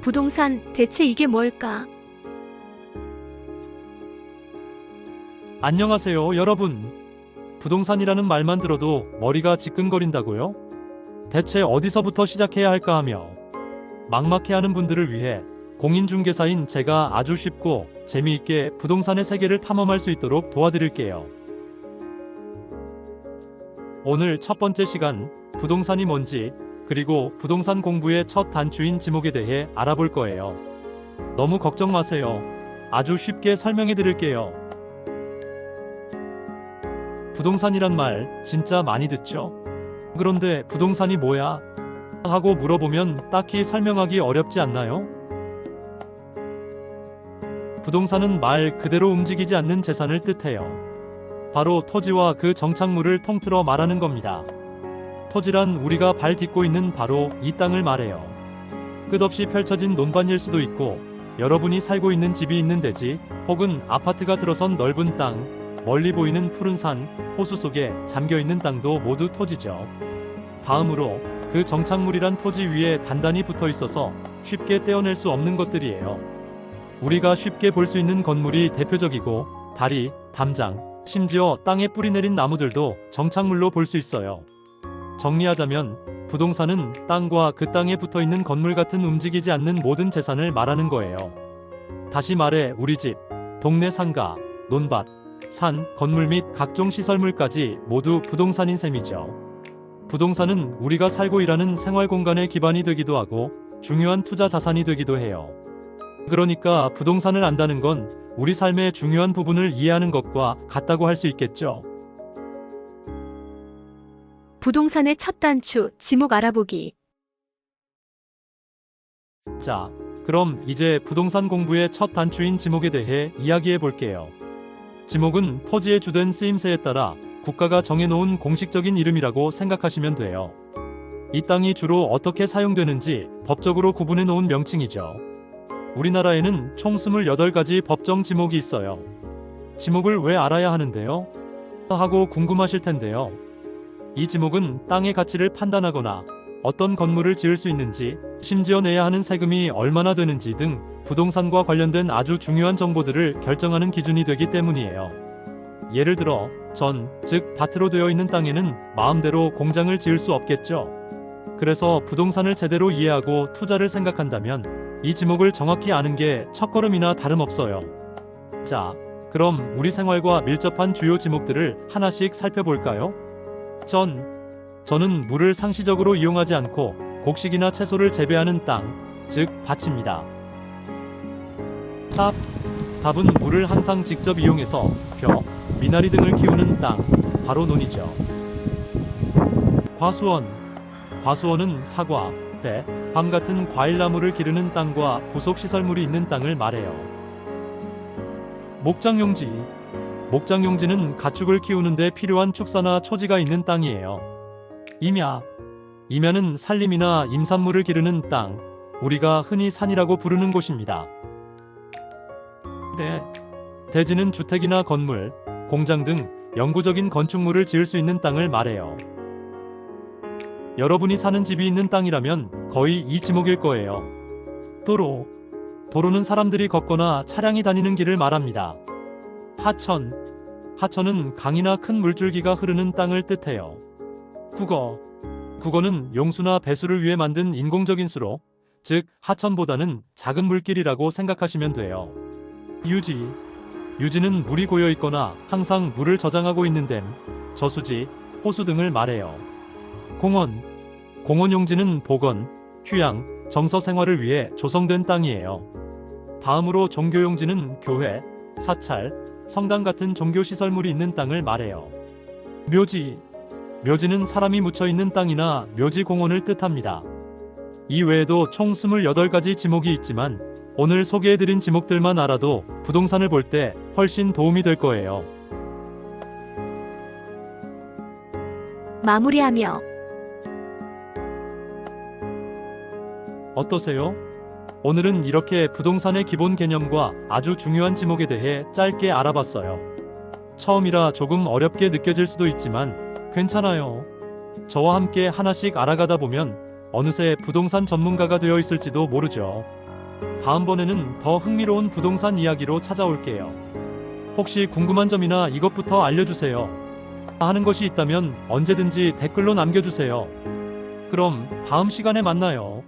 부동산 대체 이게 뭘까? 안녕하세요, 여러분. 부동산이라는 말만 들어도 머리가 지끈거린다고요? 대체 어디서부터 시작해야 할까 하며 막막해하는 분들을 위해 공인중개사인 제가 아주 쉽고 재미있게 부동산의 세계를 탐험할 수 있도록 도와드릴게요. 오늘 첫 번째 시간, 부동산이 뭔지, 그리고 부동산 공부의 첫 단추인 지목에 대해 알아볼 거예요. 너무 걱정 마세요. 아주 쉽게 설명해 드릴게요. 부동산이란 말 진짜 많이 듣죠? 그런데 부동산이 뭐야? 하고 물어보면 딱히 설명하기 어렵지 않나요? 부동산은 말 그대로 움직이지 않는 재산을 뜻해요. 바로 토지와 그 정착물을 통틀어 말하는 겁니다. 토지란 우리가 발 딛고 있는 바로 이 땅을 말해요. 끝없이 펼쳐진 논밭일 수도 있고, 여러분이 살고 있는 집이 있는 대지, 혹은 아파트가 들어선 넓은 땅, 멀리 보이는 푸른 산, 호수 속에 잠겨있는 땅도 모두 토지죠. 다음으로 그 정착물이란 토지 위에 단단히 붙어 있어서 쉽게 떼어낼 수 없는 것들이에요. 우리가 쉽게 볼 수 있는 건물이 대표적이고, 다리, 담장, 심지어 땅에 뿌리 내린 나무들도 정착물로 볼 수 있어요. 정리하자면 부동산은 땅과 그 땅에 붙어 있는 건물 같은 움직이지 않는 모든 재산을 말하는 거예요. 다시 말해 우리 집, 동네 상가, 논밭, 산, 건물 및 각종 시설물까지 모두 부동산인 셈이죠. 부동산은 우리가 살고 일하는 생활 공간의 기반이 되기도 하고 중요한 투자 자산이 되기도 해요. 그러니까 부동산을 안다는 건 우리 삶의 중요한 부분을 이해하는 것과 같다고 할 수 있겠죠. 부동산의 첫 단추, 지목 알아보기. 자, 그럼 이제 부동산 공부의 첫 단추인 지목에 대해 이야기해 볼게요. 지목은 토지의 주된 쓰임새에 따라 국가가 정해놓은 공식적인 이름이라고 생각하시면 돼요. 이 땅이 주로 어떻게 사용되는지 법적으로 구분해 놓은 명칭이죠. 우리나라에는 총 28가지 법정 지목이 있어요. 지목을 왜 알아야 하는데요? 하고 궁금하실 텐데요. 이 지목은 땅의 가치를 판단하거나 어떤 건물을 지을 수 있는지, 심지어 내야 하는 세금이 얼마나 되는지 등 부동산과 관련된 아주 중요한 정보들을 결정하는 기준이 되기 때문이에요. 예를 들어 즉 밭으로 되어 있는 땅에는 마음대로 공장을 지을 수 없겠죠. 그래서 부동산을 제대로 이해하고 투자를 생각한다면 이 지목을 정확히 아는 게 첫걸음이나 다름없어요. 자, 그럼 우리 생활과 밀접한 주요 지목들을 하나씩 살펴볼까요? 저는 물을 상시적으로 이용하지 않고 곡식이나 채소를 재배하는 땅, 즉 밭입니다. 답은 물을 항상 직접 이용해서 벼, 미나리 등을 키우는 땅, 바로 논이죠. 과수원은 사과, 배, 밤 같은 과일나무를 기르는 땅과 부속시설물이 있는 땅을 말해요. 목장용지는 가축을 키우는 데 필요한 축사나 초지가 있는 땅이에요. 임야는 산림이나 임산물을 기르는 땅, 우리가 흔히 산이라고 부르는 곳입니다. 대지는 주택이나 건물, 공장 등 영구적인 건축물을 지을 수 있는 땅을 말해요. 여러분이 사는 집이 있는 땅이라면 거의 이 지목일 거예요. 도로는 사람들이 걷거나 차량이 다니는 길을 말합니다. 하천은 강이나 큰 물줄기가 흐르는 땅을 뜻해요. 국어는 용수나 배수를 위해 만든 인공적인 수로, 즉 하천보다는 작은 물길이라고 생각하시면 돼요. 유지는 물이 고여 있거나 항상 물을 저장하고 있는 댐, 저수지, 호수 등을 말해요. 공원 용지는 복원, 휴양, 정서 생활을 위해 조성된 땅이에요. 다음으로 종교용지는 교회, 사찰, 성당 같은 종교시설물이 있는 땅을 말해요. 묘지는 사람이 묻혀 있는 땅이나 묘지 공원을 뜻합니다. 이 외에도 총 28가지 지목이 있지만 오늘 소개해드린 지목들만 알아도 부동산을 볼 때 훨씬 도움이 될 거예요. 마무리하며 어떠세요? 오늘은 이렇게 부동산의 기본 개념과 아주 중요한 지목에 대해 짧게 알아봤어요. 처음이라 조금 어렵게 느껴질 수도 있지만 괜찮아요. 저와 함께 하나씩 알아가다 보면 어느새 부동산 전문가가 되어 있을지도 모르죠. 다음번에는 더 흥미로운 부동산 이야기로 찾아올게요. 혹시 궁금한 점이나 이것부터 알려주세요 하는 것이 있다면 언제든지 댓글로 남겨주세요. 그럼 다음 시간에 만나요.